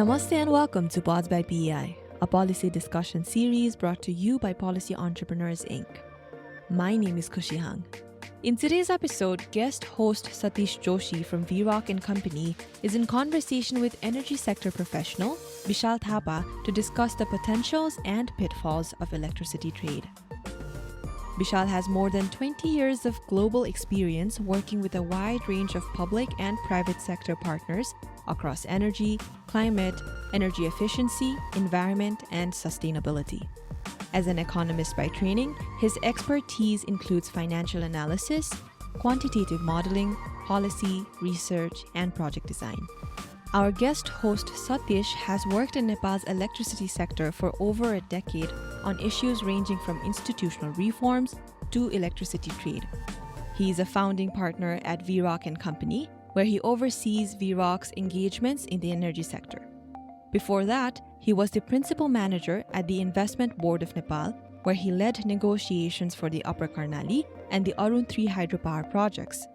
Namaste and welcome to Pods by PEI, a policy discussion series brought to you by Policy Entrepreneurs Inc. My name is Kushi Hang. In today's episode, guest host Satish Joshi from VROC and Company is in conversation with energy sector professional Bishal Thapa to discuss the potentials and pitfalls of electricity trade. Bishal has more than 20 years of global experience working with a wide range of public and private sector partners across energy, climate, energy efficiency, environment, and sustainability. As an economist by training, his expertise includes financial analysis, quantitative modeling, policy, research, and project design. Our guest host Satish has worked in Nepal's electricity sector for over a decade on issues ranging from institutional reforms to electricity trade. He is a founding partner at VROC and Company, where he oversees VROC's engagements in the energy sector. Before that, he was the principal manager at the Investment Board of Nepal, where he led negotiations for the Upper Karnali and the Arun 3 hydropower projects.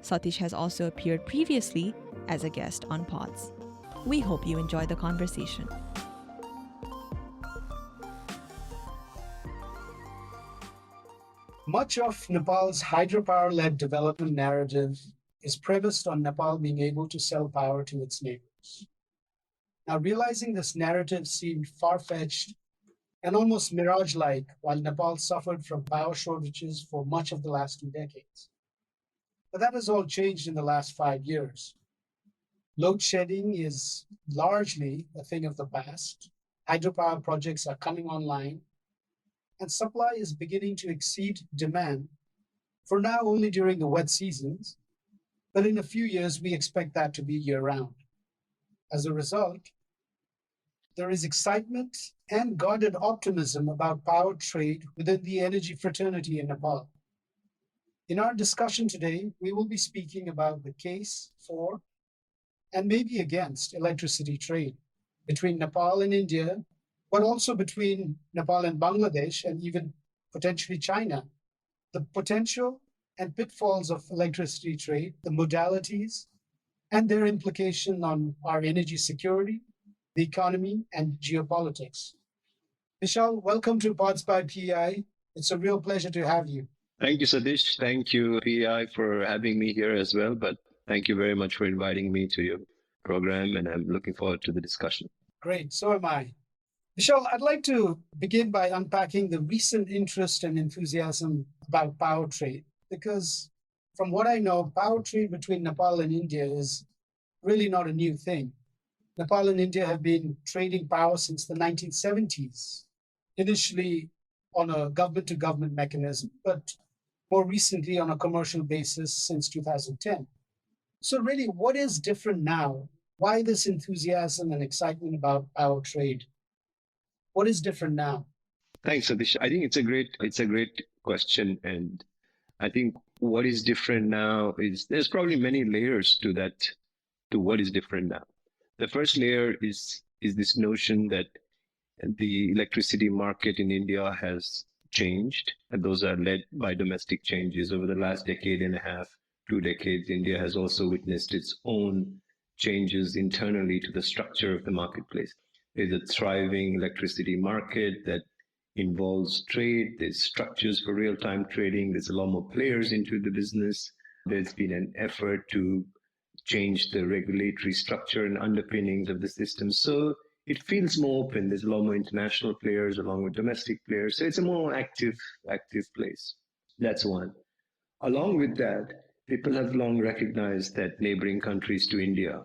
Satish has also appeared previously as a guest on Pods. We hope you enjoy the conversation. Much of Nepal's hydropower-led development narrative is premised on Nepal being able to sell power to its neighbors. Now, realizing this narrative seemed far-fetched and almost mirage-like while Nepal suffered from power shortages for much of the last 2 decades. But that has all changed in the last 5 years. Load shedding is largely a thing of the past. Hydropower projects are coming online, and supply is beginning to exceed demand, for now only during the wet seasons, but in a few years we expect that to be year-round. As a result, there is excitement and guarded optimism about power trade within the energy fraternity in Nepal. In our discussion today, we will be speaking about the case for and maybe against electricity trade between Nepal and India, but also between Nepal and Bangladesh and even potentially China, the potential and pitfalls of electricity trade, the modalities, and their implication on our energy security, the economy, and geopolitics. Bishal, welcome to Pods by PEI. It's a real pleasure to have you. Thank you, Satish. Thank you, PEI, for having me here as well. But thank you very much for inviting me to your program, and I'm looking forward to the discussion. Great, so am I. Bishal, I'd like to begin by unpacking the recent interest and enthusiasm about power trade, because from what I know, power trade between Nepal and India is really not a new thing. Nepal and India have been trading power since the 1970s, initially on a government-to-government mechanism, but more recently on a commercial basis since 2010. So really, what is different now? Why this enthusiasm and excitement about power trade? What is different now? Thanks, Satish. I think it's a great question, and I think what is different now is there's probably many layers to that, to what is different now. The first layer is this notion that the electricity market in India has changed, and those are led by domestic changes over the last decade and a half, 2 decades. India has also witnessed its own changes internally to the structure of the marketplace. There's a thriving electricity market that involves trade. There's structures for real-time trading. There's a lot more players into the business. There's been an effort to change the regulatory structure and underpinnings of the system. So it feels more open. There's a lot more international players along with domestic players. So it's a more active place. That's one. Along with that, people have long recognized that neighboring countries to India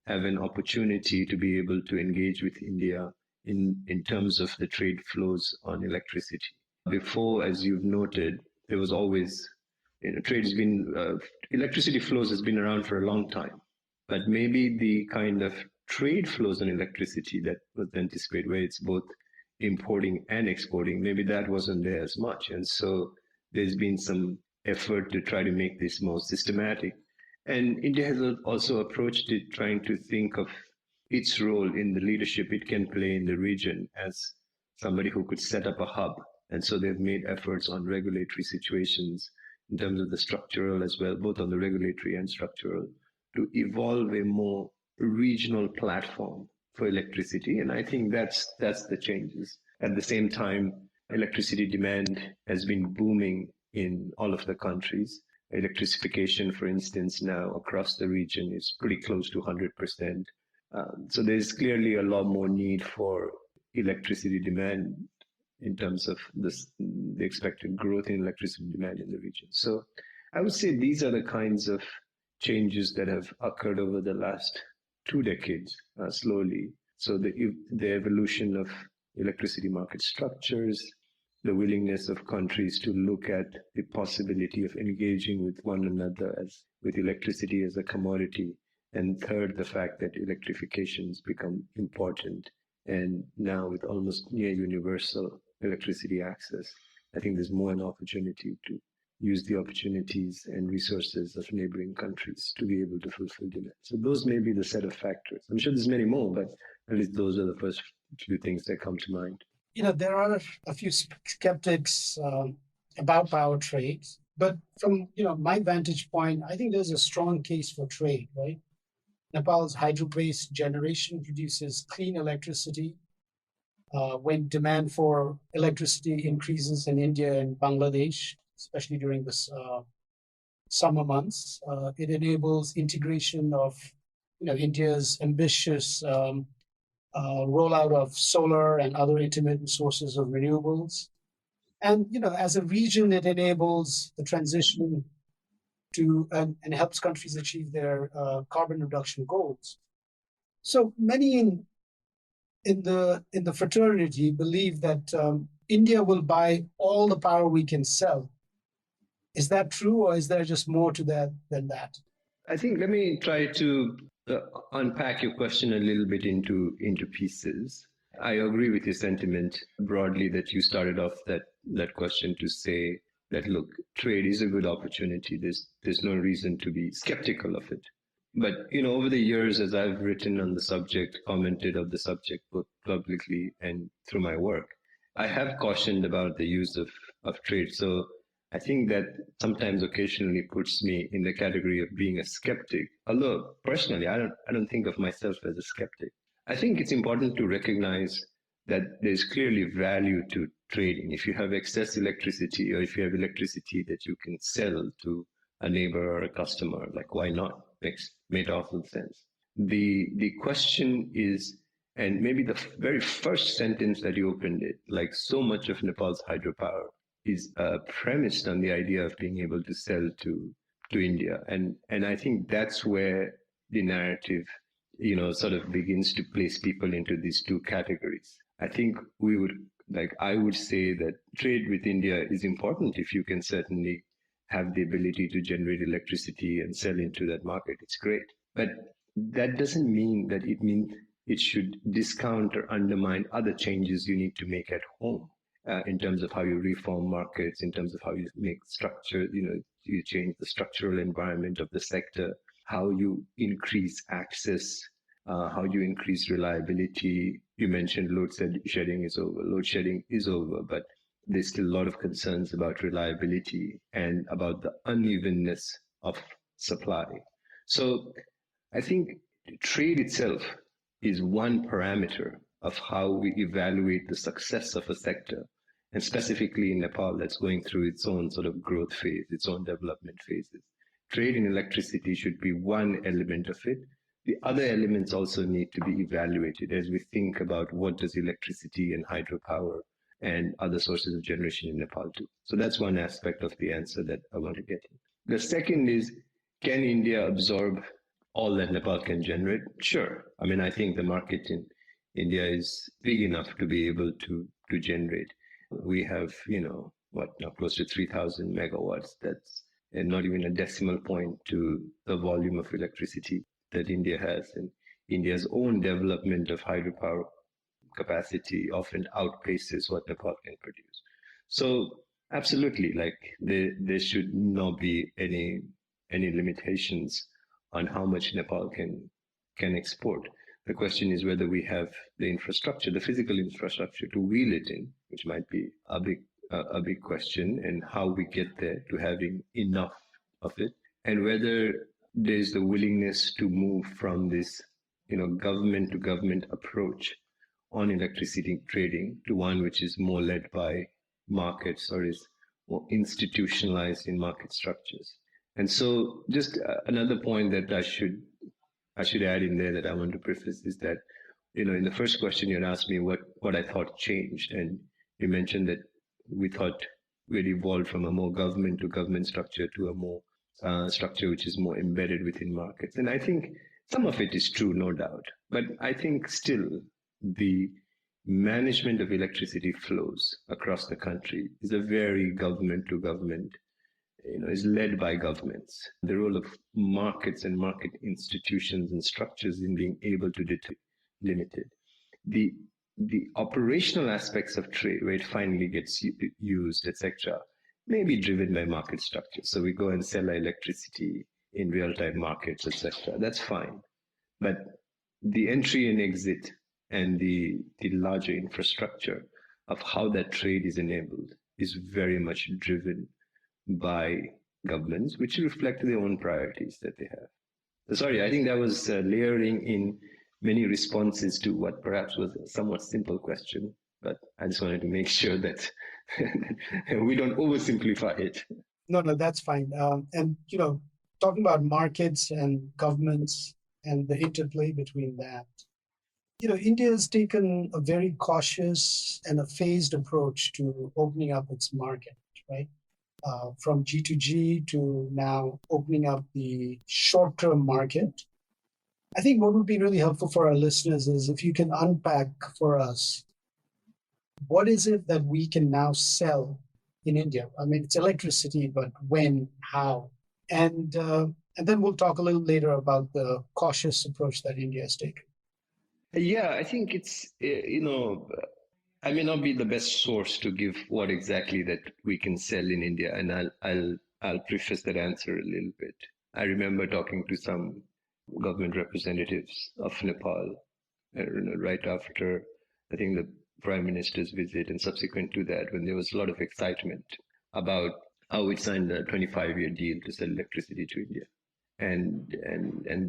have an opportunity to be able to engage with India in terms of the trade flows on electricity. Before, as you've noted, there was always, trade has been, electricity flows has been around for a long time, but maybe the kind of trade flows on electricity that was anticipated, where it's both importing and exporting, maybe that wasn't there as much. And so there's been some effort to try to make this more systematic. And India has also approached it trying to think of its role in the leadership it can play in the region as somebody who could set up a hub. And so they've made efforts on regulatory situations in terms of the structural as well, both on the regulatory and structural, to evolve a more regional platform for electricity. And I think that's the changes. At the same time, electricity demand has been booming in all of the countries. Electrification, for instance, now across the region is pretty close to 100%. So there's clearly a lot more need for electricity demand in terms of the expected growth in electricity demand in the region. So I would say these are the kinds of changes that have occurred over the last 2 decades, slowly. So the evolution of electricity market structures, the willingness of countries to look at the possibility of engaging with one another with electricity as a commodity. And third, the fact that electrification has become important. And now with almost near universal electricity access, I think there's more an opportunity to use the opportunities and resources of neighboring countries to be able to fulfill demand. So those may be the set of factors. I'm sure there's many more, but at least those are the first few things that come to mind. There are a few skeptics about power trades, but from my vantage point, I think there's a strong case for trade, right? Nepal's hydro-based generation produces clean electricity. When demand for electricity increases in India and Bangladesh, especially during this summer months, it enables integration of India's ambitious rollout of solar and other intermittent sources of renewables. And as a region, it enables the transition to and helps countries achieve their carbon reduction goals. So many in the fraternity believe that India will buy all the power we can sell. Is that true, or is there just more to that than that? I think let me try to unpack your question a little bit into pieces. I agree with your sentiment broadly that you started off that question to say that, look, trade is a good opportunity. There's no reason to be skeptical of it. But, over the years, as I've written on the subject, commented of the subject both publicly and through my work, I have cautioned about the use of trade. So I think that sometimes occasionally puts me in the category of being a skeptic. Although personally, I don't think of myself as a skeptic. I think it's important to recognize that there's clearly value to trading. If you have excess electricity, or if you have electricity that you can sell to a neighbor or a customer, like why not? Made awful sense. The question is, and maybe the very first sentence that you opened it, like so much of Nepal's hydropower is premised on the idea of being able to sell to India. And I think that's where the narrative, sort of begins to place people into these two categories. I think I would say that trade with India is important if you can certainly have the ability to generate electricity and sell into that market. It's great. But that doesn't mean that it should discount or undermine other changes you need to make at home. In terms of how you reform markets, in terms of how you make structure, you change the structural environment of the sector, how you increase access, how you increase reliability. You mentioned load shedding is over. Load shedding is over, but there's still a lot of concerns about reliability and about the unevenness of supply. So I think trade itself is one parameter of how we evaluate the success of a sector. And specifically in Nepal, that's going through its own sort of growth phase, its own development phases. Trade in electricity should be one element of it. The other elements also need to be evaluated as we think about what does electricity and hydropower and other sources of generation in Nepal do. So that's one aspect of the answer that I want to get in. The second is, can India absorb all that Nepal can generate? Sure. I mean, I think the market in India is big enough to be able to generate. We have, now close to 3,000 megawatts. That's not even a decimal point to the volume of electricity that India has. And India's own development of hydropower capacity often outpaces what Nepal can produce. So absolutely, there should not be any limitations on how much Nepal can export. The question is whether we have the infrastructure, the physical infrastructure to wheel it in, which might be a big question, and how we get there to having enough of it, and whether there's the willingness to move from this government to government approach on electricity trading to one which is more led by markets or is more institutionalized in market structures. And so just another point that I should add in there that I want to preface is that, in the first question you asked me what I thought changed, and you mentioned that we thought we'd evolved from a more government to government structure to a more structure which is more embedded within markets. And I think some of it is true, no doubt. But I think still the management of electricity flows across the country is a very government to government, is led by governments. The role of markets and market institutions and structures in being able to detect limited. The operational aspects of trade, where it finally gets used, etc., may be driven by market structures. So we go and sell our electricity in real-time markets, etc. That's fine. But the entry and exit and the larger infrastructure of how that trade is enabled is very much driven by governments, which reflect their own priorities that they have. Sorry, I think that was layering in many responses to what perhaps was a somewhat simple question, but I just wanted to make sure that we don't oversimplify it. No, that's fine. And, talking about markets and governments and the interplay between that, India has taken a very cautious and a phased approach to opening up its market, right? From G2G to now opening up the short-term market. I think what would be really helpful for our listeners is if you can unpack for us, what is it that we can now sell in India? I mean, it's electricity, but when, how? And then we'll talk a little later about the cautious approach that India has taken. Yeah, I think it's, I may not be the best source to give what exactly that we can sell in India, and I'll preface that answer a little bit. I remember talking to some government representatives of Nepal right after, I think, the Prime Minister's visit, and subsequent to that, when there was a lot of excitement about how we signed a 25-year deal to sell electricity to India. And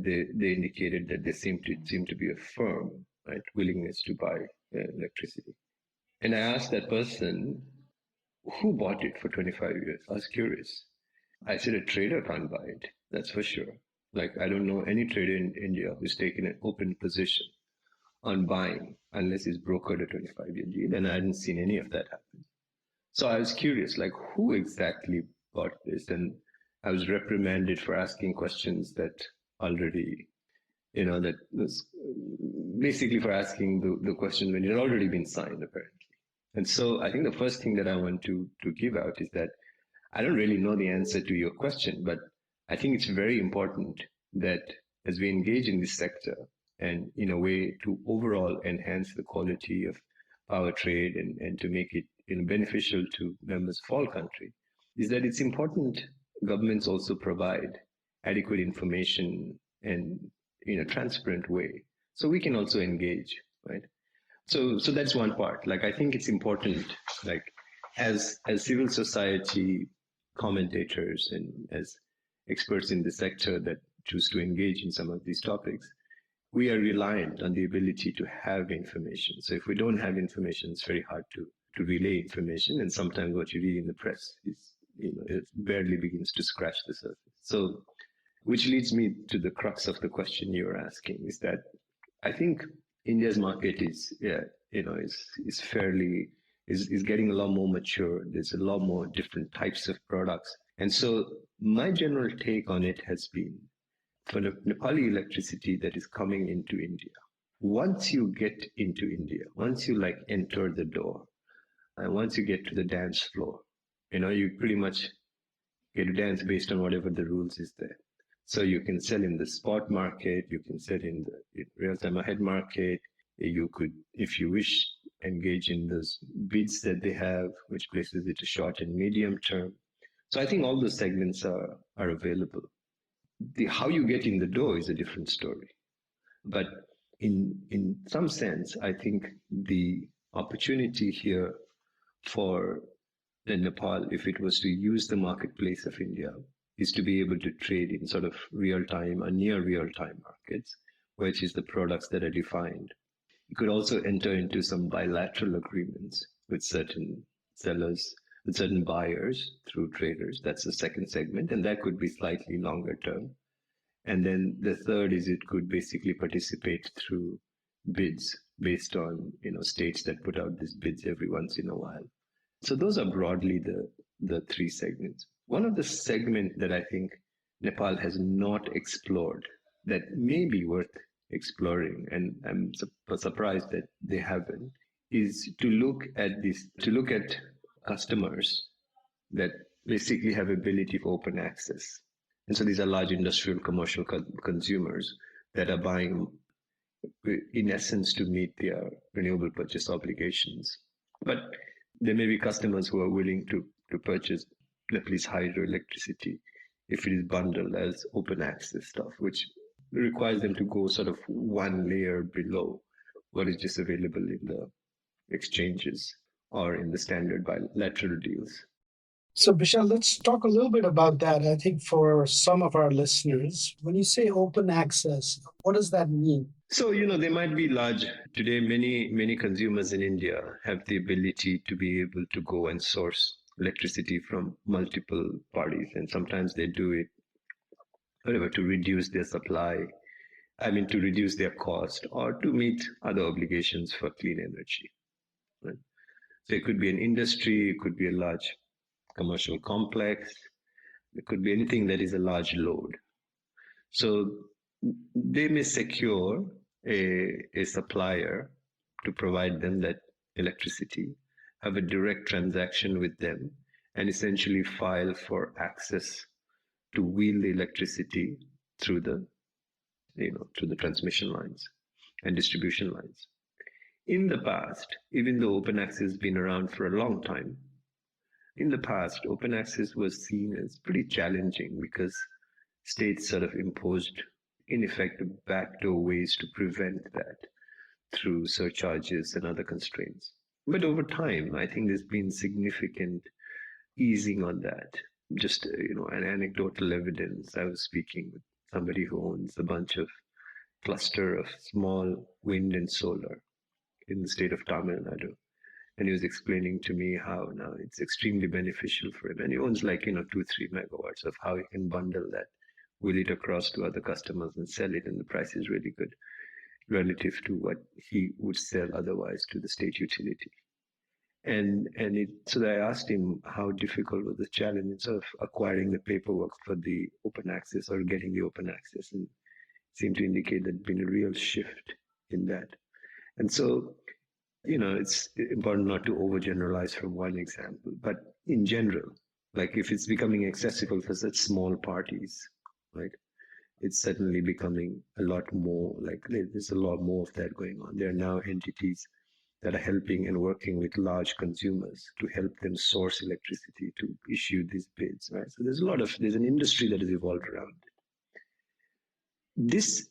they indicated that there seemed to be a firm, right, willingness to buy electricity. And I asked that person, who bought it for 25 years? I was curious. I said, a trader can't buy it, that's for sure. Like, I don't know any trader in India who's taken an open position on buying unless he's brokered a 25-year deal, and I hadn't seen any of that happen. So I was curious, like, who exactly bought this? And I was reprimanded for asking questions that already, that was basically for asking the question when it had already been signed, apparently. And so I think the first thing that I want to give out is that I don't really know the answer to your question, but I think it's very important that as we engage in this sector and in a way to overall enhance the quality of power trade and to make it beneficial to members of all country, is that it's important governments also provide adequate information and in a transparent way so we can also engage, right? So that's one part. Like, I think it's important, like, as civil society commentators and as experts in the sector that choose to engage in some of these topics, we are reliant on the ability to have information. So if we don't have information, it's very hard to relay information. And sometimes what you read in the press is, it barely begins to scratch the surface. So, which leads me to the crux of the question you're asking, is that I think India's market is getting a lot more mature. There's a lot more different types of products. And so my general take on it has been, for the Nepali electricity that is coming into India, once you get into India, once you enter the door, and once you get to the dance floor, you pretty much get to dance based on whatever the rules is there. So you can sell in the spot market, you can sell in the real-time ahead market, you could, if you wish, engage in those bids that they have, which places it to short and medium term. So I think all those segments are available. How you get in the door is a different story. But in some sense, I think the opportunity here for Nepal, if it was to use the marketplace of India, is to be able to trade in sort of real-time or near real-time markets, which is the products that are defined. You could also enter into some bilateral agreements with certain sellers, with certain buyers through traders. That's the second segment, and that could be slightly longer term. And then the third is it could basically participate through bids based on states that put out these bids every once in a while. So those are broadly the three segments. One of the segments that I think Nepal has not explored that may be worth exploring, and I'm surprised that they haven't, is to look at customers that basically have ability for open access. And so these are large industrial commercial consumers that are buying in essence to meet their renewable purchase obligations. But there may be customers who are willing to purchase at least hydroelectricity if it is bundled as open access stuff, which requires them to go sort of one layer below what is just available in the exchanges or in the standard bilateral deals. So, Bishal, let's talk a little bit about that. I think for some of our listeners, when you say open access, what does that mean? So, they might be large. Today, many consumers in India have the ability to be able to go and source electricity from multiple parties. And sometimes they do it, whatever, to reduce their supply, to reduce their cost or to meet other obligations for clean energy. Right? So it could be an industry, it could be a large commercial complex, it could be anything that is a large load. So they may secure a supplier to provide them that electricity, have a direct transaction with them, and essentially file for access to wheel the electricity through the transmission lines and distribution lines. In the past, even though open access has been around for a long time, in the past, open access was seen as pretty challenging because states sort of imposed, in effect, backdoor ways to prevent that through surcharges and other constraints. But over time, I think there's been significant easing on that. Just, an anecdotal evidence. I was speaking with somebody who owns a bunch of cluster of small wind and solar in the state of Tamil Nadu. And he was explaining to me how now it's extremely beneficial for him. And he owns 2-3 megawatts of how he can bundle that, wheel it across to other customers and sell it. And the price is really good relative to what he would sell otherwise to the state utility. So I asked him how difficult was the challenge of acquiring the paperwork for the open access or getting the open access. And seemed to indicate there'd been a real shift in that. And so, it's important not to overgeneralize from one example, but in general, if it's becoming accessible for such small parties, right, it's certainly becoming a lot more, there's a lot more of that going on. There are now entities that are helping and working with large consumers to help them source electricity to issue these bids, right? So there's an industry that has evolved around it. This,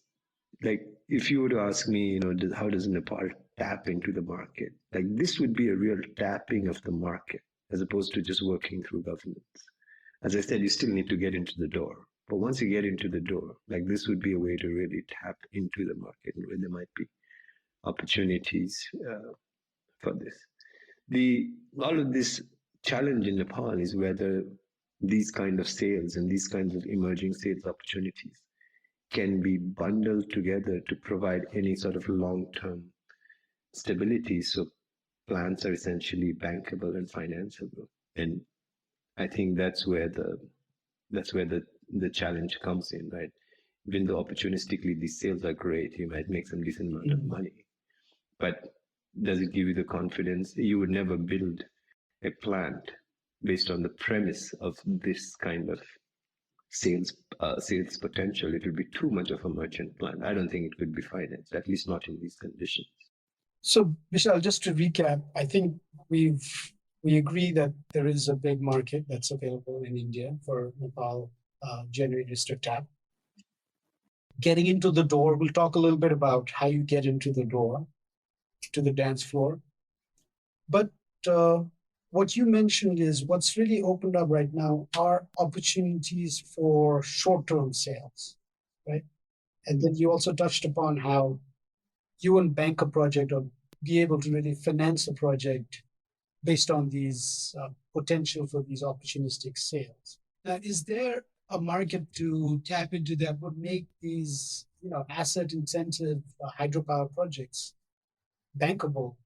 if you were to ask me, how does Nepal tap into the market? This would be a real tapping of the market as opposed to just working through governments. As I said, you still need to get into the door. But once you get into the door, this would be a way to really tap into the market where there might be opportunities for this. All of this challenge in Nepal is whether these kind of sales and these kinds of emerging sales opportunities can be bundled together to provide any sort of long-term stability. So plants are essentially bankable and financeable. And I think that's where the challenge comes in, right? Even though opportunistically these sales are great, you might make some decent amount of money. But does it give you the confidence? You would never build a plant based on the premise of this kind of sales potential. It would be too much of a merchant plant. I don't think it could be financed, at least not in these conditions. So, Vishal, just to recap, I think we agree that there is a big market that's available in India for Nepal generators to tap. Getting into the door, we'll talk a little bit about how you get into the door, to the dance floor. But what you mentioned is what's really opened up right now are opportunities for short-term sales, right? And then you also touched upon how you wouldn't bank a project or be able to really finance a project based on these potential for these opportunistic sales. Now, is there a market to tap into that would make these, asset intensive hydropower projects bankable?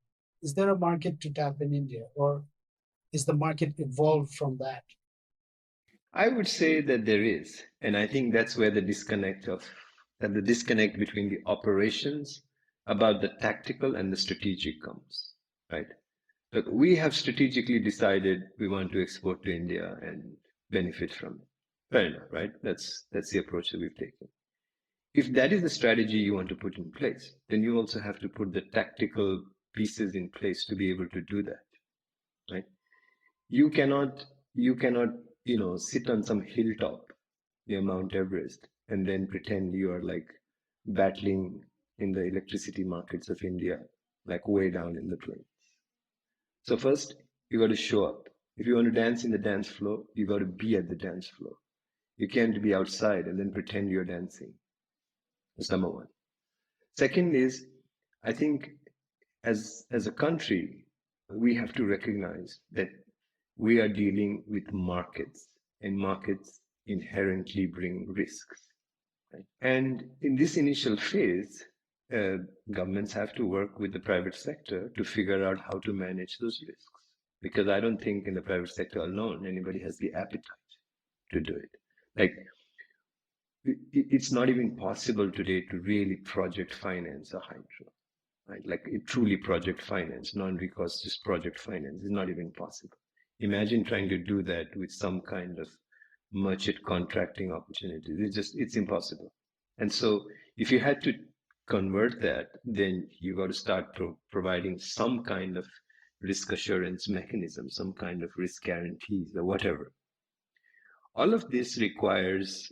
Is there a market to tap in India, or is the market evolved from that? I would say that there is, and I think that's where the disconnect between the operations about the tactical and the strategic comes, right? Look, we have strategically decided we want to export to India and benefit from it. Fair enough, right? That's the approach that we've taken. If that is the strategy you want to put in place, then you also have to put the tactical pieces in place to be able to do that, right? You cannot, sit on some hilltop near Mount Everest and then pretend you are like battling in the electricity markets of India, like way down in the plains. So first, you got to show up. If you want to dance in the dance floor, you got to be at the dance floor. You can't be outside and then pretend you're dancing. That's number one. Second is, I think as a country, we have to recognize that we are dealing with markets, and markets inherently bring risks. Right? And in this initial phase, governments have to work with the private sector to figure out how to manage those risks. Because I don't think in the private sector alone anybody has the appetite to do it. Like, it's not even possible today to really project finance a hydro. Right? Like truly project finance, non-recourse, just project finance is not even possible. Imagine trying to do that with some kind of merchant contracting opportunities. It's impossible. And so if you had to convert that, then you got to start providing some kind of risk assurance mechanism, some kind of risk guarantees or whatever. All of this requires,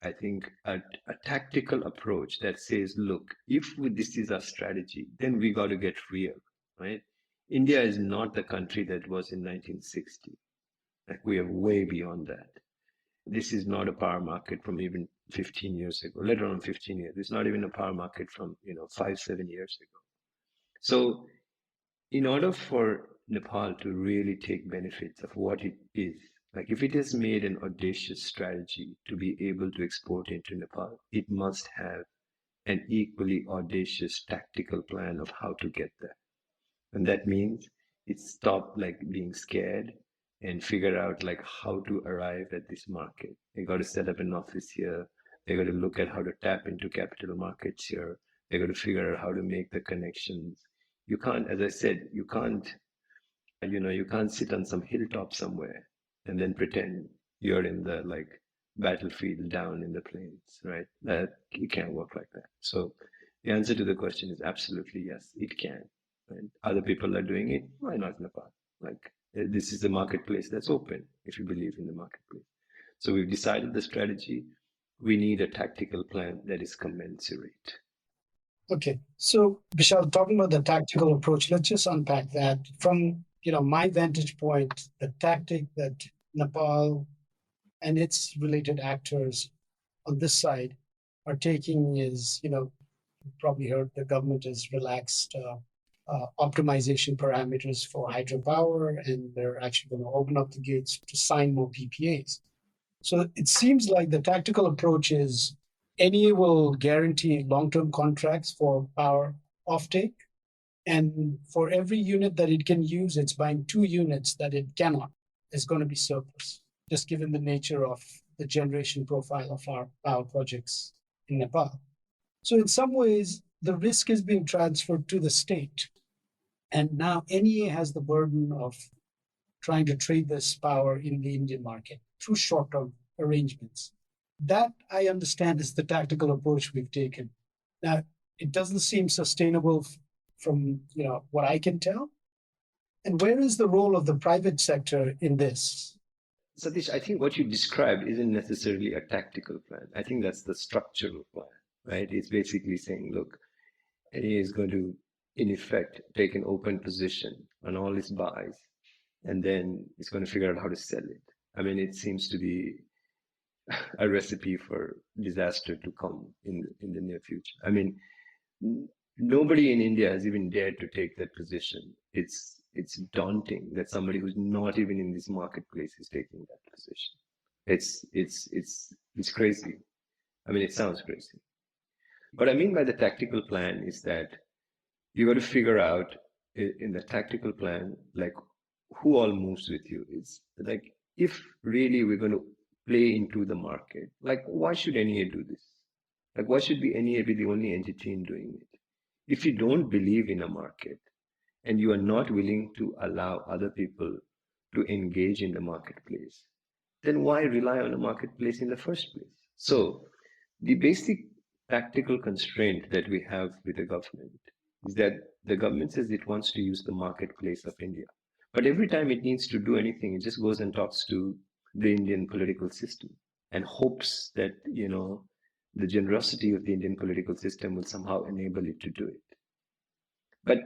I think, a tactical approach that says, look, if this is our strategy, then we got to get real, right? India is not the country that was in 1960. Like, we are way beyond that. This is not a power market from even 15 years ago, let alone 15 years. It's not even a power market from, 5, 7 years ago. So in order for Nepal to really take benefits of what it is, like if it has made an audacious strategy to be able to export into Nepal, it must have an equally audacious tactical plan of how to get there. And that means it stopped like being scared and figure out like how to arrive at this market. They got to set up an office here. They got to look at how to tap into capital markets here. They got to figure out how to make the connections. You can't, as I said, you can't sit on some hilltop somewhere and then pretend you're in the like battlefield down in the plains, right? That it can't work like that. So the answer to the question is absolutely yes, it can. And other people are doing it. Why not Nepal? Like, this is a marketplace that's open if you believe in the marketplace. So we've decided the strategy. We need a tactical plan that is commensurate. Okay, so Vishal, talking about the tactical approach, let's just unpack that. From my vantage point, the tactic that Nepal and its related actors on this side are taking is, you probably heard the government has relaxed optimization parameters for hydropower, and they're actually going to open up the gates to sign more PPAs. So it seems like the tactical approach is NEA will guarantee long-term contracts for power offtake, and for every unit that it can use, it's buying 2 units that it cannot. Is going to be surplus, just given the nature of the generation profile of our power projects in Nepal. So in some ways, the risk is being transferred to the state. And now NEA has the burden of trying to trade this power in the Indian market through short-term arrangements. That, I understand, is the tactical approach we've taken. Now, it doesn't seem sustainable from what I can tell. And where is the role of the private sector in this? Satish, I think what you described isn't necessarily a tactical plan. I think that's the structural plan, right? It's basically saying, look, NEA is going to, in effect, take an open position on all its buys, and then it's going to figure out how to sell it. I mean, it seems to be a recipe for disaster to come in the near future. I mean, nobody in India has even dared to take that position. It's daunting that somebody who's not even in this marketplace is taking that position. It's crazy. I mean, it sounds crazy. What I mean by the tactical plan is that you got to figure out in the tactical plan, like who all moves with you. Is like if really we're going to play into the market, like why should NEA do this? Like why should be NEA be the only entity in doing it? If you don't believe in a market and you are not willing to allow other people to engage in the marketplace, then why rely on a marketplace in the first place? So the basic tactical constraint that we have with the government is that the government says it wants to use the marketplace of India. But every time it needs to do anything, it just goes and talks to the Indian political system and hopes that, the generosity of the Indian political system will somehow enable it to do it. But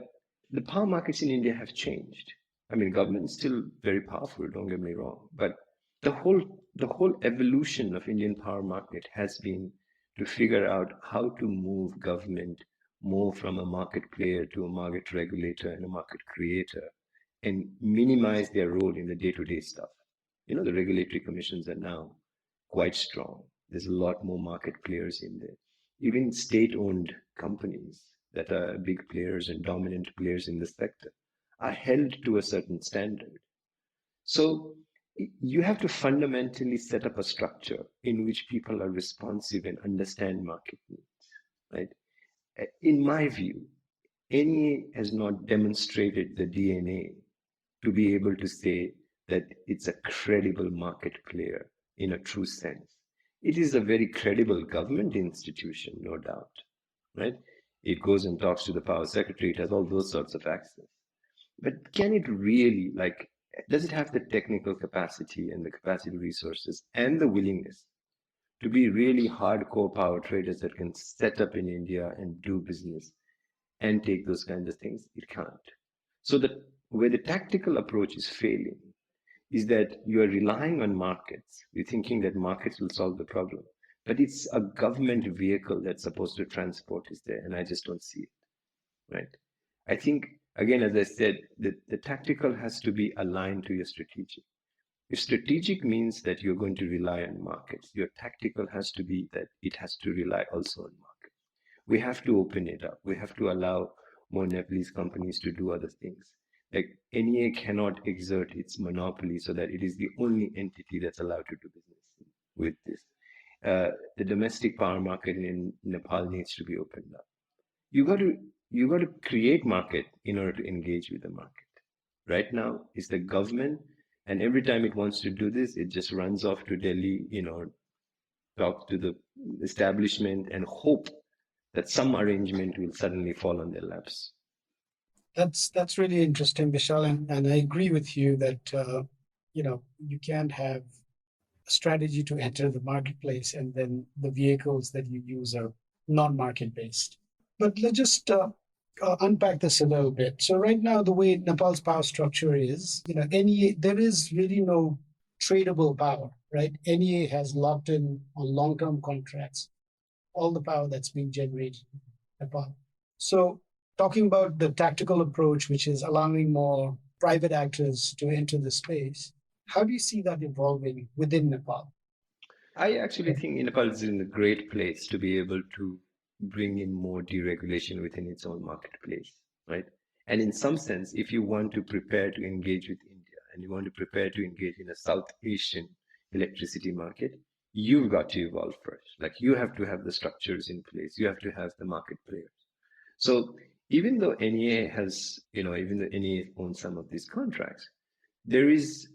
the power markets in India have changed. I mean, government is still very powerful, don't get me wrong. But the whole evolution of Indian power market has been to figure out how to move government more from a market player to a market regulator and a market creator and minimize their role in the day-to-day stuff. The regulatory commissions are now quite strong. There's a lot more market players in there. Even state-owned companies that are big players and dominant players in the sector are held to a certain standard. So you have to fundamentally set up a structure in which people are responsive and understand market needs, right? In my view, NEA has not demonstrated the DNA to be able to say that it's a credible market player in a true sense. It is a very credible government institution, no doubt, right? It goes and talks to the power secretary, it has all those sorts of access. But can it really, does it have the technical capacity and the capacity resources and the willingness to be really hardcore power traders that can set up in India and do business and take those kinds of things? It can't. So where the tactical approach is failing is that you are relying on markets. You're thinking that markets will solve the problem. But it's a government vehicle that's supposed to transport is there, and I just don't see it. Right? I think, again, as I said, the tactical has to be aligned to your strategic. If strategic means that you're going to rely on markets, your tactical has to be that it has to rely also on markets. We have to open it up. We have to allow more Nepalese companies to do other things. Like NEA cannot exert its monopoly so that it is the only entity that's allowed to do business with this. The domestic power market in Nepal needs to be opened up. You got to create market in order to engage with the market. Right now, it's the government, and every time it wants to do this, it just runs off to Delhi, talk to the establishment and hope that some arrangement will suddenly fall on their laps. That's really interesting, Vishal, and I agree with you that you can't have a strategy to enter the marketplace and then the vehicles that you use are non-market based. But let's just unpack this a little bit. So right now, the way Nepal's power structure is, there is really no tradable power, right? NEA has locked in on long-term contracts all the power that's being generated in Nepal. So talking about the tactical approach, which is allowing more private actors to enter the space, how do you see that evolving within Nepal? I actually think Nepal is in a great place to be able to bring in more deregulation within its own marketplace, right? And in some sense, if you want to prepare to engage with India and you want to prepare to engage in a South Asian electricity market, you've got to evolve first. Like you have to have the structures in place. You have to have the market players. So even though NEA has, even though NEA owns some of these contracts, there's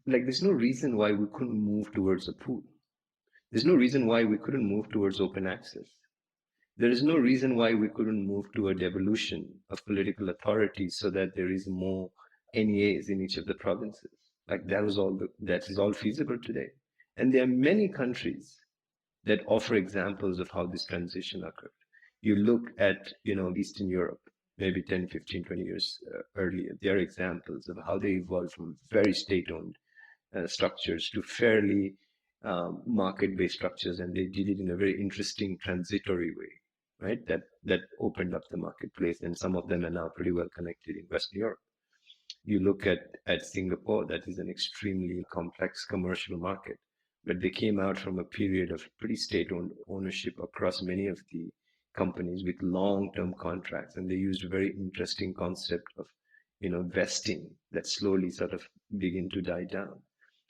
no reason why we couldn't move towards a pool. There's no reason why we couldn't move towards open access. There is no reason why we couldn't move to a devolution of political authority so that there is more NEAs in each of the provinces. Like that is all feasible today. And there are many countries that offer examples of how this transition occurred. You look at, Eastern Europe, maybe 10, 15, 20 years earlier, there are examples of how they evolved from very state-owned structures to fairly market-based structures, and they did it in a very interesting transitory way, right? That opened up the marketplace, and some of them are now pretty well connected in Western Europe. You look at Singapore, that is an extremely complex commercial market, but they came out from a period of pretty state-owned ownership across many of the companies with long-term contracts, and they used a very interesting concept of vesting that slowly sort of begin to die down.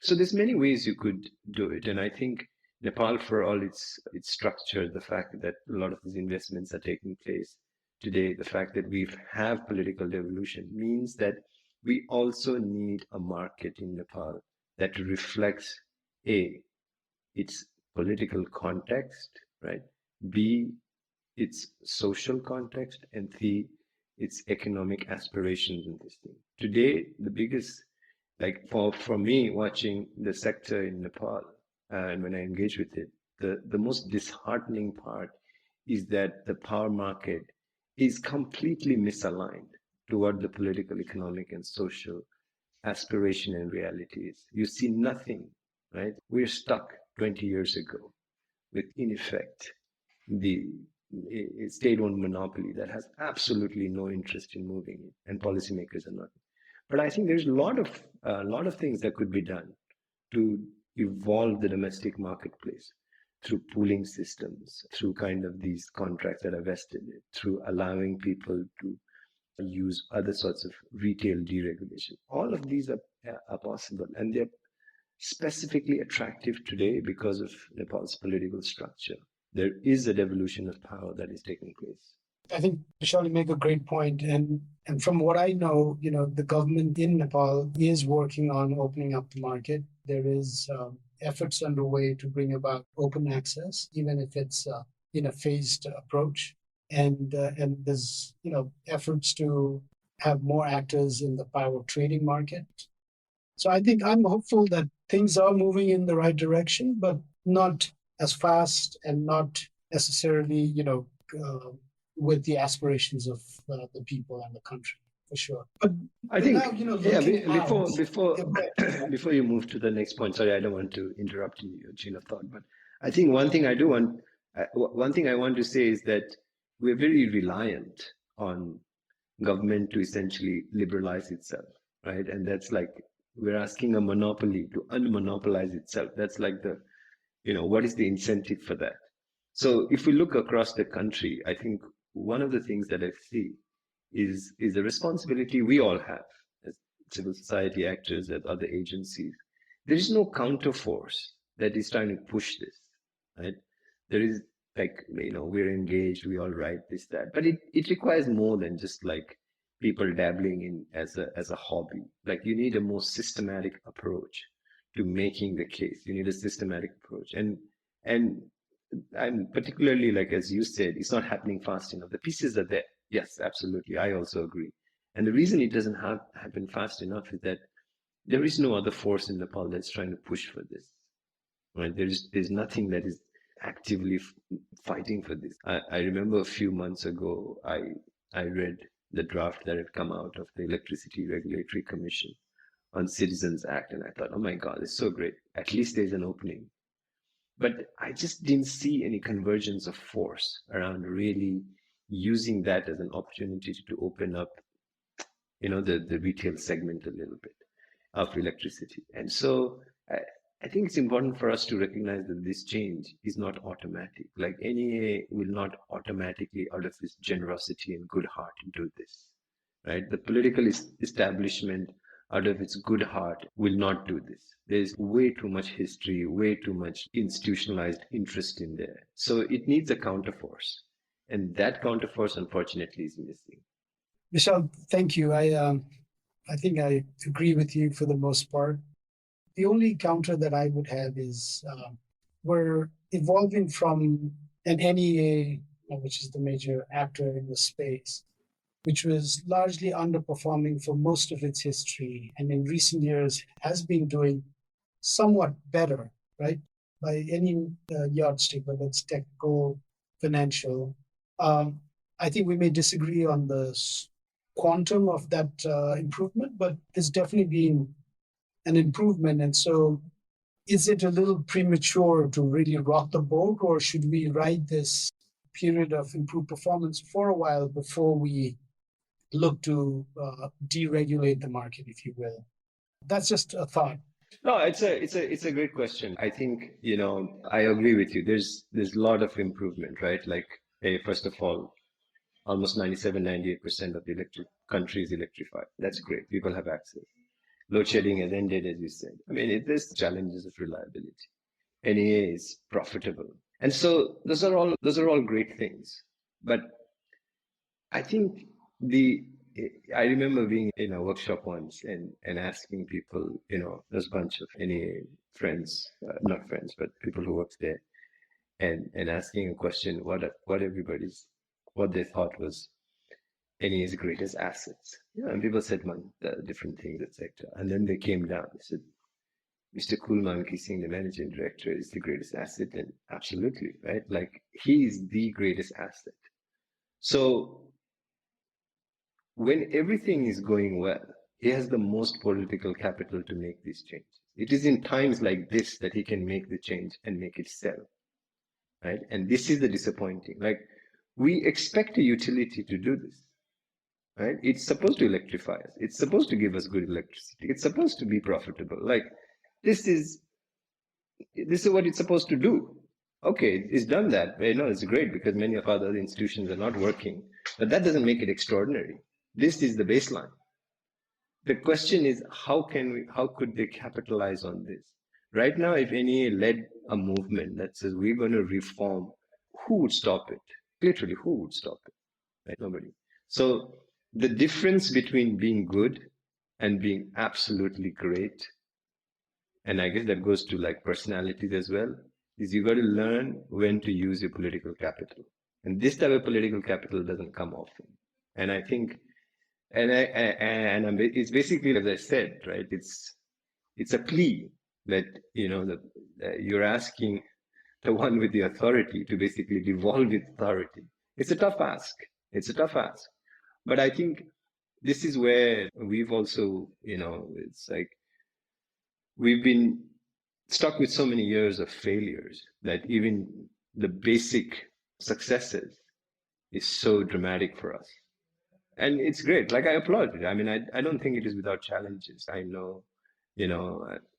So there's many ways you could do it, and I think Nepal, for all its structure, the fact that a lot of these investments are taking place today, the fact that we have political devolution means that we also need a market in Nepal that reflects A, its political context, right? B, its social context, and C, its economic aspirations in this thing. Today, the biggest, like for me, watching the sector in Nepal, and when I engage with it, the most disheartening part is that the power market is completely misaligned to what the political, economic, and social aspiration and reality is. You see nothing, right? We're stuck 20 years ago with, in effect, the state-owned monopoly that has absolutely no interest in moving it, and policymakers are not. But I think there's a lot of things that could be done to evolve the domestic marketplace through pooling systems, through kind of these contracts that are vested, through allowing people to use other sorts of retail deregulation. All of these are possible, and they're specifically attractive today because of Nepal's political structure. There is a devolution of power that is taking place. I think, Bishal, you make a great point. And from what I know, the government in Nepal is working on opening up the market. There is efforts underway to bring about open access, even if it's in a phased approach. And there's efforts to have more actors in the power trading market. So I think I'm hopeful that things are moving in the right direction, but not as fast and not necessarily, with the aspirations of the people and the country, for sure. But I think, now, before you move to the next point, sorry, I don't want to interrupt your chain of thought, but I think one thing I want to say is that we're very reliant on government to essentially liberalize itself, right? And that's like, we're asking a monopoly to unmonopolize itself. That's like what is the incentive for that? So if we look across the country, I think one of the things that I see is a responsibility we all have as civil society actors, as other agencies. There is no counterforce that is trying to push this, right? There is we're engaged, we all write this, that, but it requires more than just like people dabbling in as a hobby. Like, you need a more systematic approach to making the case. You need a systematic approach. And I'm particularly, like, as you said, it's not happening fast enough. The pieces are there. Yes, absolutely. I also agree. And the reason it doesn't happen fast enough is that there is no other force in Nepal that's trying to push for this. Right? There's nothing that is actively fighting for this. I remember a few months ago, I read the draft that had come out of the Electricity Regulatory Commission on Citizens Act, and I thought, oh my God, it's so great. At least there's an opening. But I just didn't see any convergence of force around really using that as an opportunity to open up, the retail segment a little bit of electricity. And so I think it's important for us to recognize that this change is not automatic. Like, NEA will not automatically, out of its generosity and good heart, do this, right? The political establishment, out of its good heart, will not do this. There's way too much history, way too much institutionalized interest in there. So it needs a counterforce. And that counterforce, unfortunately, is missing. Bishal, thank you. I think I agree with you for the most part. The only counter that I would have is we're evolving from an NEA, which is the major actor in the space, which was largely underperforming for most of its history, and in recent years has been doing somewhat better, right? By any yardstick, whether it's technical, financial. I think we may disagree on the quantum of that improvement, but there's definitely been an improvement. And so is it a little premature to really rock the boat, or should we ride this period of improved performance for a while before we look to deregulate the market, if you will? That's just a thought. No, it's a great question. I think, I agree with you. There's a lot of improvement, right? Like, hey, first of all, almost 97, 98% of the country is electrified. That's great. People have access. Load shedding has ended, as you said. I mean, there's challenges of reliability. NEA is profitable. And so those are all great things. But I think I remember being in a workshop once and asking people, there's a bunch of NEA friends, not friends, but people who worked there, and asking a question, what they thought was NEA's greatest assets. And people said different things, etc. And then they came down. They said, Mr. Kulmanki Singh, the managing director, is the greatest asset. And absolutely, right? Like, he is the greatest asset. So when everything is going well, he has the most political capital to make these changes. It is in times like this that he can make the change and make it sell, right? And this is the disappointing. Like, we expect a utility to do this, right? It's supposed to electrify us. It's supposed to give us good electricity. It's supposed to be profitable. Like, this is what it's supposed to do. Okay, it's done that. It's great because many of our other institutions are not working, but that doesn't make it extraordinary. This is the baseline. The question is, how could they capitalize on this? Right now, if NEA led a movement that says we're going to reform, who would stop it? Literally, who would stop it? Right? Nobody. So the difference between being good and being absolutely great, and I guess that goes to like personalities as well, is you got to learn when to use your political capital. And this type of political capital doesn't come often. And I think, it's basically, as I said, right? It's a plea that, you're asking the one with the authority to basically devolve its authority. It's a tough ask. But I think this is where we've also, it's like we've been stuck with so many years of failures that even the basic successes is so dramatic for us. And it's great. Like, I applaud it. I mean, I don't think it is without challenges. I know,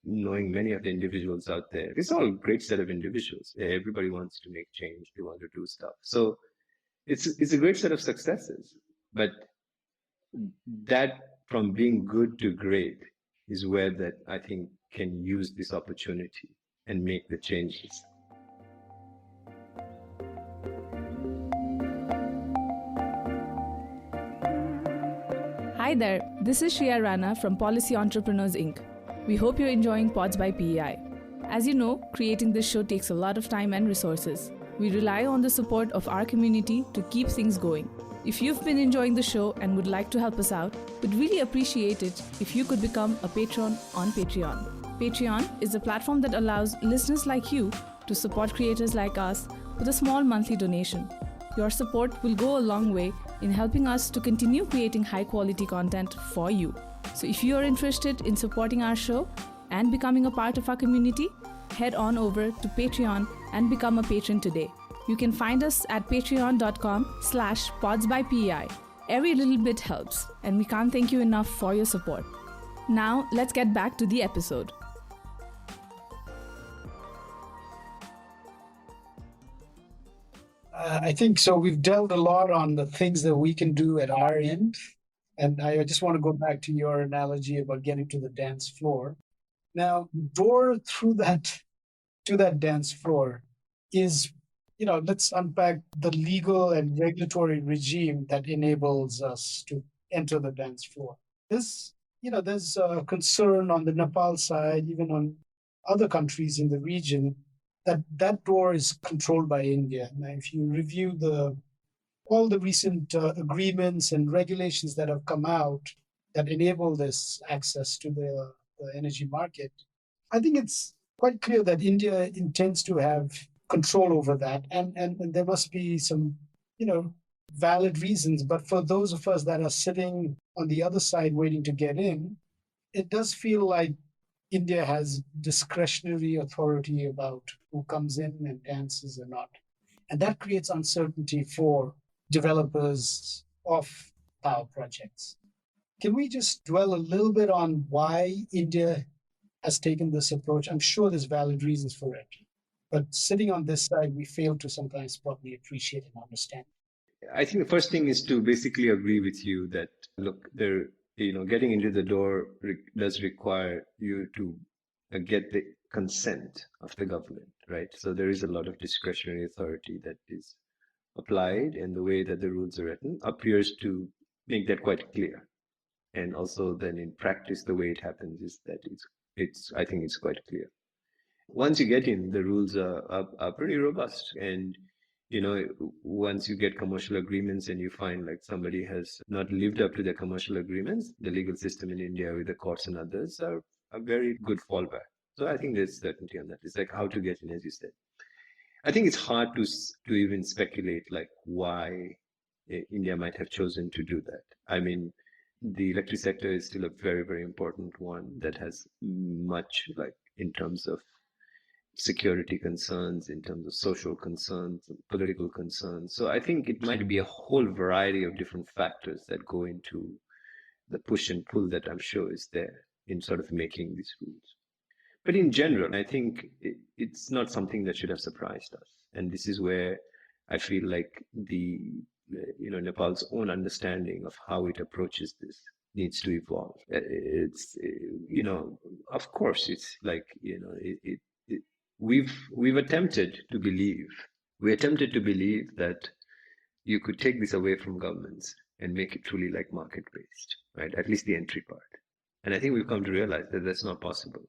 knowing many of the individuals out there, it's all a great set of individuals. Everybody wants to make change. They want to do stuff. So it's a great set of successes. But that, from being good to great, is where that I think can use this opportunity and make the changes. Hi there, this is Shreya Rana from Policy Entrepreneurs Inc. We hope you're enjoying Pods by PEI. As you know, creating this show takes a lot of time and resources. We rely on the support of our community to keep things going. If you've been enjoying the show and would like to help us out, we'd really appreciate it if you could become a patron on Patreon. Patreon is a platform that allows listeners like you to support creators like us with a small monthly donation. Your support will go a long way in helping us to continue creating high-quality content for you. So if you are interested in supporting our show and becoming a part of our community, head on over to Patreon and become a patron today. You can find us at patreon.com/podsbypei. Every little bit helps, and we can't thank you enough for your support. Now, let's get back to the episode. I think so. We've delved a lot on the things that we can do at our end. And I just want to go back to your analogy about getting to the dance floor. Now, door through that to that dance floor is, let's unpack the legal and regulatory regime that enables us to enter the dance floor. There's a concern on the Nepal side, even on other countries in the region, that door is controlled by India. Now, if you review all the recent agreements and regulations that have come out that enable this access to the energy market, I think it's quite clear that India intends to have control over that. And there must be some, valid reasons. But for those of us that are sitting on the other side waiting to get in, it does feel like India has discretionary authority about who comes in and dances or not. And that creates uncertainty for developers of power projects. Can we just dwell a little bit on why India has taken this approach? I'm sure there's valid reasons for it. But sitting on this side, we fail to sometimes probably appreciate and understand. I think the first thing is to basically agree with you that, look, getting into the door does require you to get the consent of the government, right? So there is a lot of discretionary authority that is applied, and the way that the rules are written appears to make that quite clear. And also then in practice, the way it happens is that I think it's quite clear. Once you get in, the rules are pretty robust. And, once you get commercial agreements and you find like somebody has not lived up to their commercial agreements, the legal system in India with the courts and others are a very good fallback. So I think there's certainty on that. It's like how to get in, as you said. I think it's hard to even speculate like why India might have chosen to do that. I mean, the electric sector is still a very, very important one that has much, like, in terms of security concerns, in terms of social concerns, political concerns. So I think it might be a whole variety of different factors that go into the push and pull that I'm sure is there in sort of making these rules. But in general, I think it's not something that should have surprised us. And this is where I feel like Nepal's own understanding of how it approaches this needs to evolve. It's, of course, it's like, we've attempted to believe, that you could take this away from governments and make it truly like market-based, right? At least the entry part. And I think we've come to realize that that's not possible,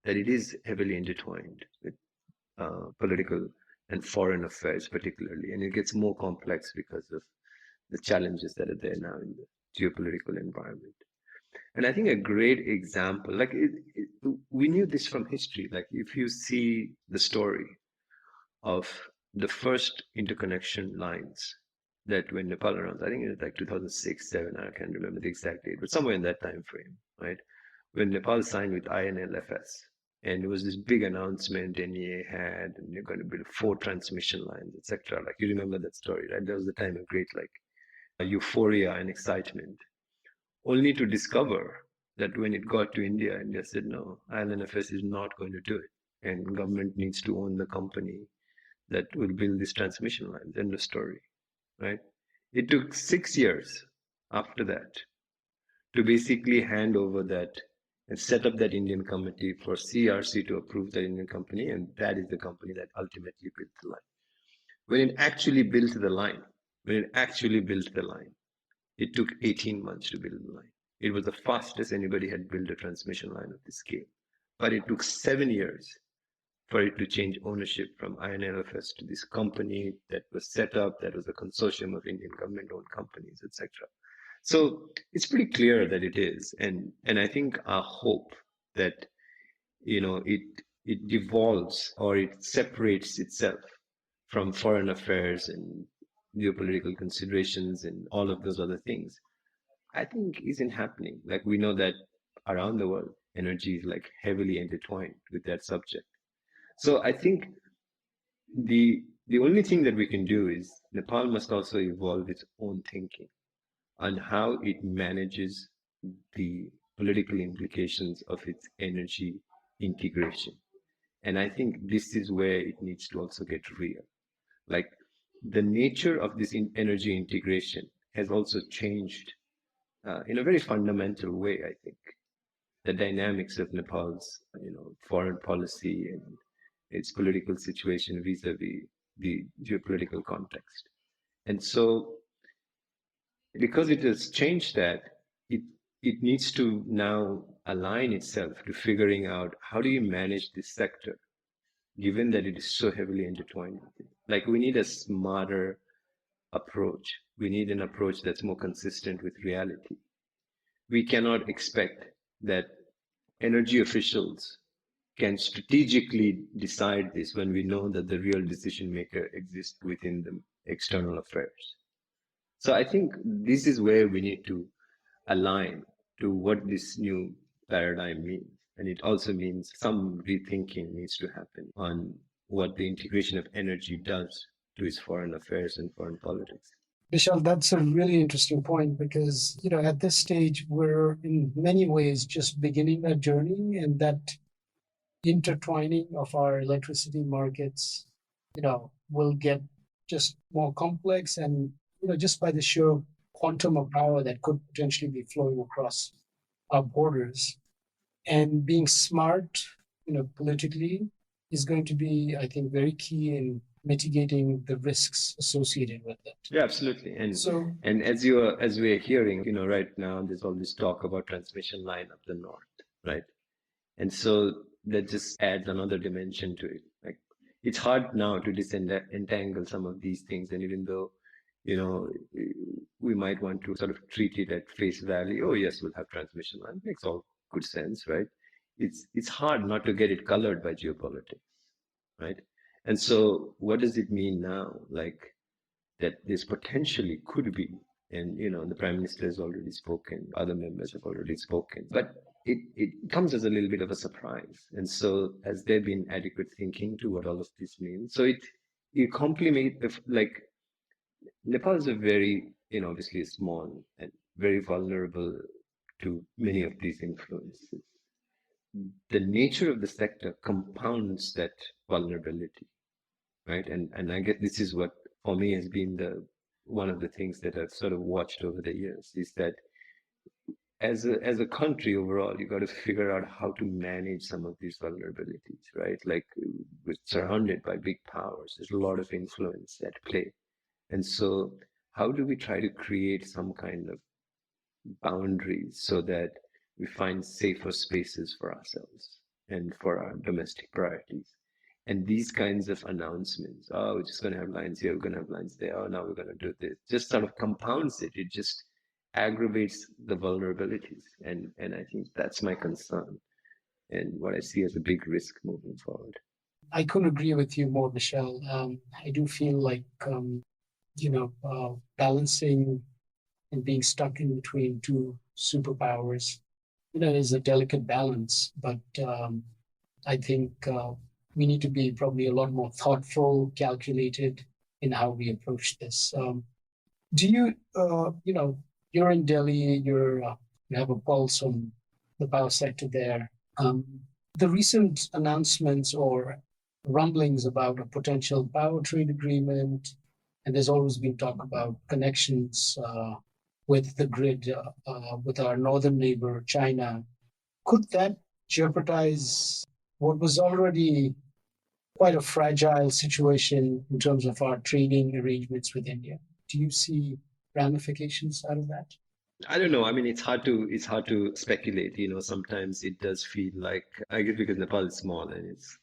that it is heavily intertwined with political and foreign affairs particularly. And it gets more complex because of the challenges that are there now in the geopolitical environment. And I think a great example, like we knew this from history, like if you see the story of the first interconnection lines that when Nepal announced, I think it was like 2006, 7, I can't remember the exact date, but somewhere in that time frame, right? When Nepal signed with INLFS, and it was this big announcement NEA had, and they're going to build 4 transmission lines, etc. Like you remember that story, right? There was the time of great like euphoria and excitement, only to discover that when it got to India, India said, no, INLFS is not going to do it. And government needs to own the company that will build these transmission lines. End of story, right? It took 6 years after that to basically hand over that and set up that Indian committee for CRC to approve that Indian company, and that is the company that ultimately built the line. When it actually built the line, it took 18 months to build the line. It was the fastest anybody had built a transmission line of this scale. But it took 7 years for it to change ownership from INLFS to this company that was set up, that was a consortium of Indian government-owned companies, etc. So it's pretty clear that it is. And I think our hope that, it devolves or it separates itself from foreign affairs and geopolitical considerations and all of those other things, I think isn't happening. Like we know that around the world, energy is like heavily intertwined with that subject. So I think the only thing that we can do is Nepal must also evolve its own thinking on how it manages the political implications of its energy integration. And I think this is where it needs to also get real. Like the nature of this energy integration has also changed in a very fundamental way, I think. The dynamics of Nepal's, foreign policy and its political situation vis-a-vis the geopolitical context. And so because it has changed that, it needs to now align itself to figuring out how do you manage this sector, given that it is so heavily intertwined with it. Like we need a smarter approach. We need an approach that's more consistent with reality. We cannot expect that energy officials can strategically decide this when we know that the real decision maker exists within the external affairs. So I think this is where we need to align to what this new paradigm means. And it also means some rethinking needs to happen on what the integration of energy does to its foreign affairs and foreign politics. Vishal, that's a really interesting point because, at this stage, we're in many ways just beginning that journey, and that intertwining of our electricity markets, will get just more complex, and, just by the sheer quantum of power that could potentially be flowing across our borders. And being smart, politically is going to be, I think, very key in mitigating the risks associated with it. Yeah, absolutely. And So, and as we're hearing, right now there's all this talk about transmission line up the north, right? And so that just adds another dimension to it. Like it's hard now to disentangle some of these things, and even though, we might want to sort of treat it at face value. Oh yes, we'll have transmission line. Makes all good sense, right? It's hard not to get it colored by geopolitics, right? And so what does it mean now? Like that this potentially could be, and the Prime Minister has already spoken, other members have already spoken, but it comes as a little bit of a surprise. And so has there been adequate thinking to what all of this means? So it complement, like Nepal is a very, obviously small and very vulnerable to many of these influences. The nature of the sector compounds that vulnerability, right? And I guess this is what for me has been one of the things that I've sort of watched over the years, is that as a country overall, you got to figure out how to manage some of these vulnerabilities, right? Like we're surrounded by big powers. There's a lot of influence at play. And so how do we try to create some kind of boundaries so that we find safer spaces for ourselves and for our domestic priorities? And these kinds of announcements, oh, we're just going to have lines here, we're going to have lines there, oh, now we're going to do this, just sort of compounds it. It just aggravates the vulnerabilities. And I think that's my concern and what I see as a big risk moving forward. I couldn't agree with you more, Michelle. I do feel like, balancing and being stuck in between two superpowers, is a delicate balance. But I think we need to be probably a lot more thoughtful, calculated in how we approach this. Do you, you're in Delhi, you have a pulse on the power sector there. The recent announcements or rumblings about a potential power trade agreement, and there's always been talk about connections with the grid, with our northern neighbor, China. Could that jeopardize what was already quite a fragile situation in terms of our trading arrangements with India? Do you see ramifications out of that? I don't know. I mean, it's hard to speculate. Sometimes it does feel like, I guess because Nepal is small and it's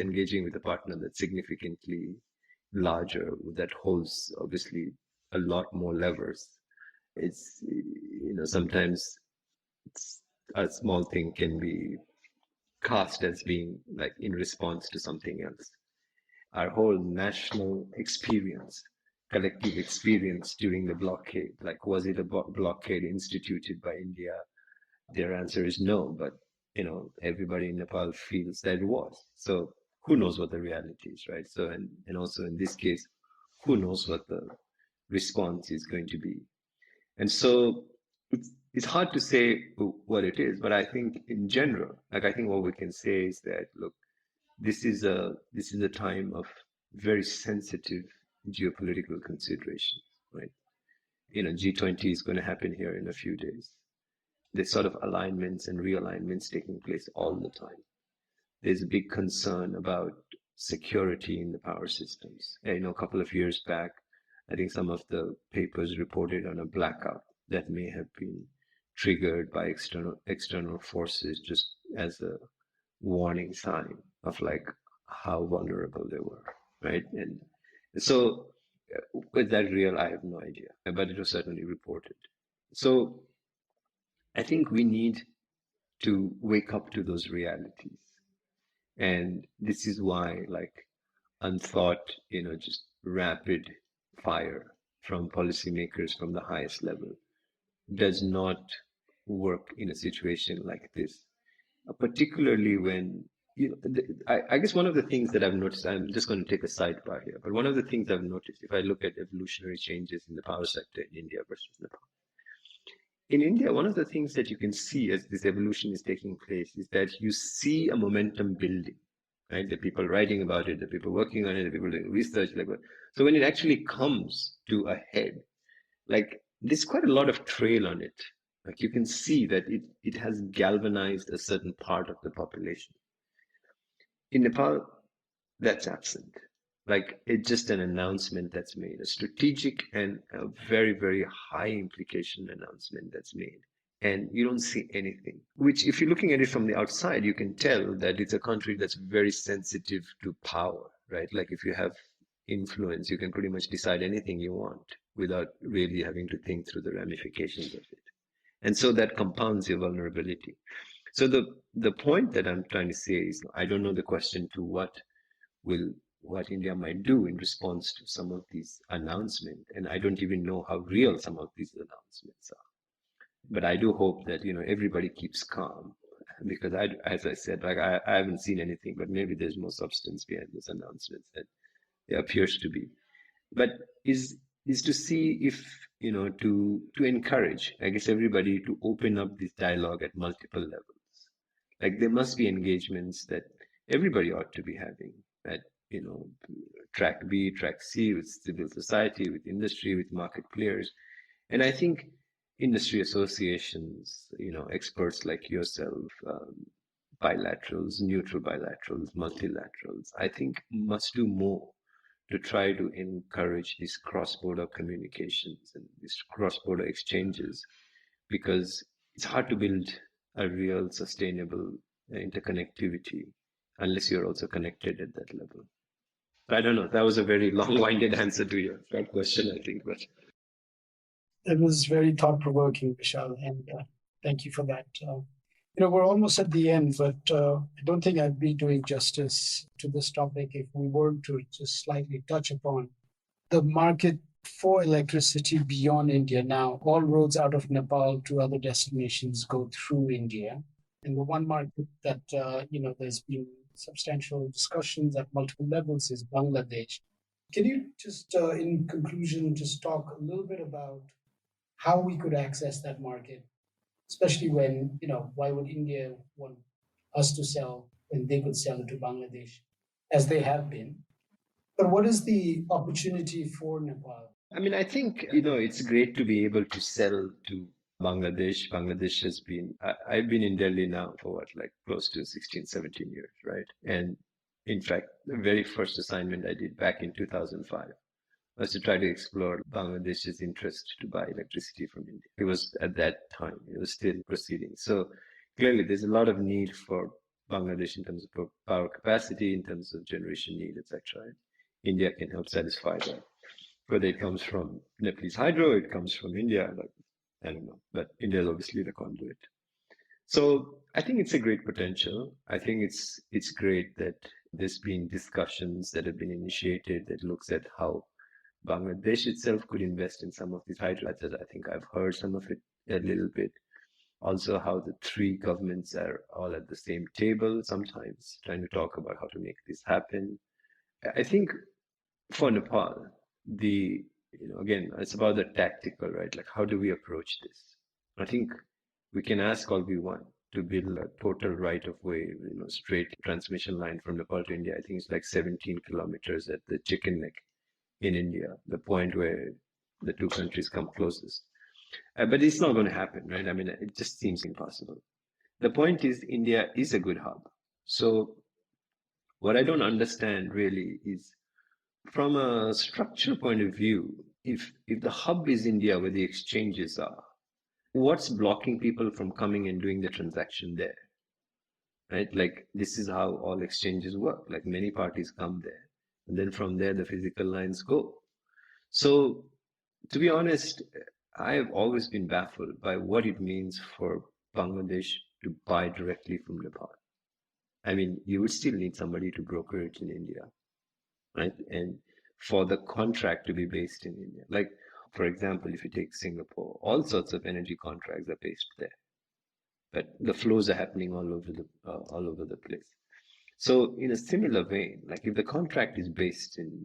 engaging with a partner that's significantly larger, that holds obviously a lot more levers. It's, sometimes a small thing can be cast as being like in response to something else. Our whole national experience, collective experience during the blockade, like was it a blockade instituted by India? Their answer is no, but everybody in Nepal feels that it was. So who knows what the reality is, right? So and also in this case, who knows what the response is going to be? And so it's hard to say what it is, but I think in general, like I think what we can say is that look, this is a time of very sensitive geopolitical considerations, right? G20 is going to happen here in a few days. There's sort of alignments and realignments taking place all the time. There's a big concern about security in the power systems. A couple of years back, I think some of the papers reported on a blackout that may have been triggered by external forces, just as a warning sign of like how vulnerable they were, right? And so was that real? I have no idea, but it was certainly reported. So I think we need to wake up to those realities. And this is why like unthought, just rapid fire from policymakers from the highest level does not work in a situation like this. particularly when, I guess one of the things that I've noticed, I'm just going to take a sidebar here, but one of the things I've noticed, if I look at evolutionary changes in the power sector in India versus Nepal, in India, one of the things that you can see as this evolution is taking place is that you see a momentum building, right? The people writing about it, the people working on it, the people doing research, like what. So when it actually comes to a head, like there's quite a lot of trail on it. Like you can see that it has galvanized a certain part of the population. In Nepal, that's absent. Like it's just an announcement that's made, a strategic and a very, very high implication announcement that's made. And you don't see anything, which if you're looking at it from the outside, you can tell that it's a country that's very sensitive to power, right? Like if you have influence, you can pretty much decide anything you want without really having to think through the ramifications of it. And so that compounds your vulnerability. So the point that I'm trying to say is, I don't know the question to what India might do in response to some of these announcements, and I don't even know how real some of these announcements are. But I do hope that everybody keeps calm, because as I said, like I haven't seen anything, but maybe there's more substance behind those announcements than there appears to be. But is to see if to encourage, I guess, everybody to open up this dialogue at multiple levels. Like there must be engagements that everybody ought to be having at track B, track C, with civil society, with industry, with market players. And I think industry associations, experts like yourself, bilaterals, neutral bilaterals, multilaterals, I think must do more to try to encourage these cross-border communications and these cross-border exchanges, because it's hard to build a real sustainable interconnectivity unless you're also connected at that level. I don't know. That was a very long-winded answer to your question, I think. But it was very thought-provoking, Vishal, and thank you for that. We're almost at the end, but I don't think I'd be doing justice to this topic if we were to just slightly touch upon the market for electricity beyond India. Now, all roads out of Nepal to other destinations go through India. And the one market that, there's been substantial discussions at multiple levels is Bangladesh. Can you just, in conclusion, just talk a little bit about how we could access that market, especially when, why would India want us to sell when they could sell it to Bangladesh, as they have been? But what is the opportunity for Nepal? I mean, I think, it's great to be able to sell to Bangladesh. Bangladesh has been, I've been in Delhi now for close to 16, 17 years, right? And in fact, the very first assignment I did back in 2005 was to try to explore Bangladesh's interest to buy electricity from India. It was at that time, it was still proceeding. So clearly there's a lot of need for Bangladesh in terms of power capacity, in terms of generation need, etc. India can help satisfy that. Whether it comes from Nepalese hydro, it comes from India, I don't know. But India is obviously the conduit. So I think it's a great potential. I think it's great that there's been discussions that have been initiated that looks at how Bangladesh itself could invest in some of these hydro assets. I think I've heard some of it a little bit. Also, how the three governments are all at the same table sometimes, trying to talk about how to make this happen. I think for Nepal, again, it's about the tactical, right? Like, how do we approach this? I think we can ask all we want to build a total right of way, straight transmission line from Nepal to India. I think it's like 17 kilometers at the chicken neck in India, the point where the two countries come closest. But it's not going to happen, right? I mean, it just seems impossible. The point is, India is a good hub. So what I don't understand really is, from a structural point of view, if the hub is India where the exchanges are, what's blocking people from coming and doing the transaction there? Right? Like, this is how all exchanges work. Like, many parties come there, and then from there the physical lines go. So to be honest, I have always been baffled by what it means for Bangladesh to buy directly from Nepal. I mean, you would still need somebody to broker it in India, right? And for the contract to be based in India. Like, for example, if you take Singapore, all sorts of energy contracts are based there. but the flows are happening all over the place. So in a similar vein, like if the contract is based in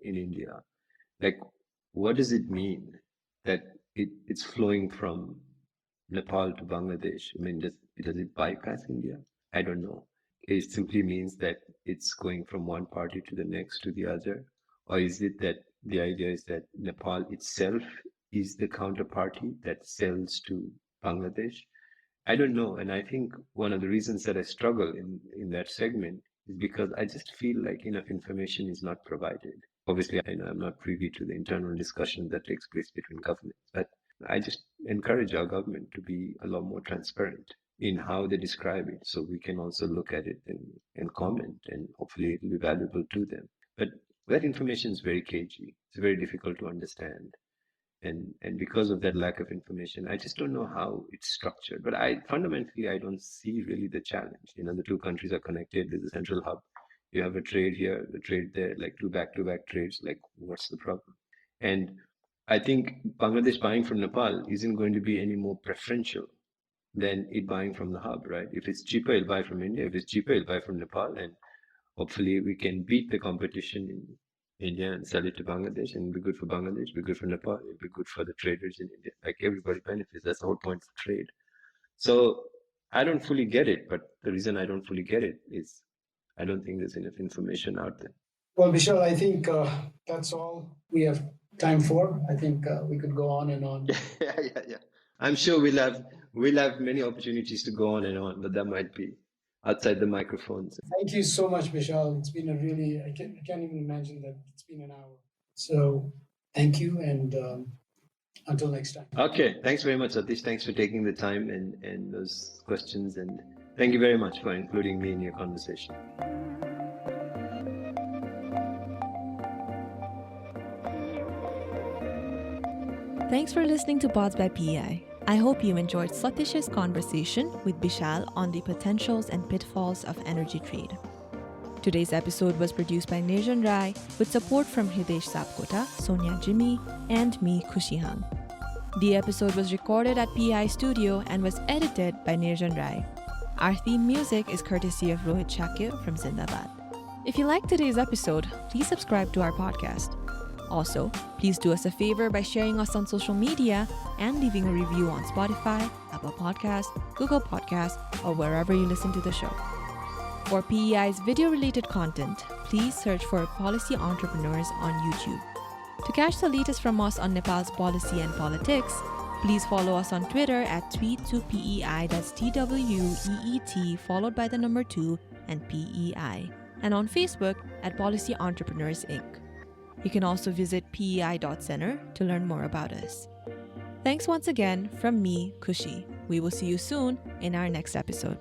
India, like what does it mean that it's flowing from Nepal to Bangladesh? I mean, does it bypass India? I don't know. It simply means that it's going from one party to the next to the other, or is it that the idea is that Nepal itself is the counterparty that sells to Bangladesh? I don't know. And I think one of the reasons that I struggle in that segment is because I just feel like enough information is not provided. Obviously, I know I'm not privy to the internal discussion that takes place between governments, but I just encourage our government to be a lot more transparent in how they describe it so we can also look at it and comment, and hopefully it will be valuable to them. But that information is very cagey. It's very difficult to understand. And because of that lack of information, I just don't know how it's structured. But I don't see really the challenge. The two countries are connected. There's a central hub. You have a trade here, a trade there, like two back-to-back trades. Like, what's the problem? And I think Bangladesh buying from Nepal isn't going to be any more preferential than it buying from the hub, right? If it's cheaper, it'll buy from India. If it's cheaper, it'll buy from Nepal. And hopefully we can beat the competition in India and sell it to Bangladesh, and it'll be good for Bangladesh, be good for Nepal, it'll be good for the traders in India. Like, everybody benefits. That's the whole point of trade. So I don't fully get it, but the reason I don't fully get it is I don't think there's enough information out there. Well, Bishal, I think that's all we have time for. I think we could go on and on. Yeah. I'm sure we'll have many opportunities to go on and on, but that might be outside the microphones. Thank you so much, Bishal. It's been I can't even imagine that it's been an hour. So thank you, and until next time. Okay, thanks very much, Satish. Thanks for taking the time and those questions, and thank you very much for including me in your conversation. Thanks for listening to Pods by PEI. I hope you enjoyed Satish's conversation with Bishal on the potentials and pitfalls of energy trade. Today's episode was produced by Nirjan Rai with support from Hitesh Sapkota, Sonia Jimmy, and me, Khushi Hang. The episode was recorded at PEI Studio and was edited by Nirjan Rai. Our theme music is courtesy of Rohit Shakir from Zindabad. If you liked today's episode, please subscribe to our podcast. Also, please do us a favor by sharing us on social media and leaving a review on Spotify, Apple Podcasts, Google Podcasts, or wherever you listen to the show. For PEI's video-related content, please search for Policy Entrepreneurs on YouTube. To catch the latest from us on Nepal's policy and politics, please follow us on Twitter at tweet2PEI, that's TWEET, followed by the number 2 and PEI, and on Facebook at Policy Entrepreneurs Inc. You can also visit pei.center to learn more about us. Thanks once again from me, Khushi. We will see you soon in our next episode.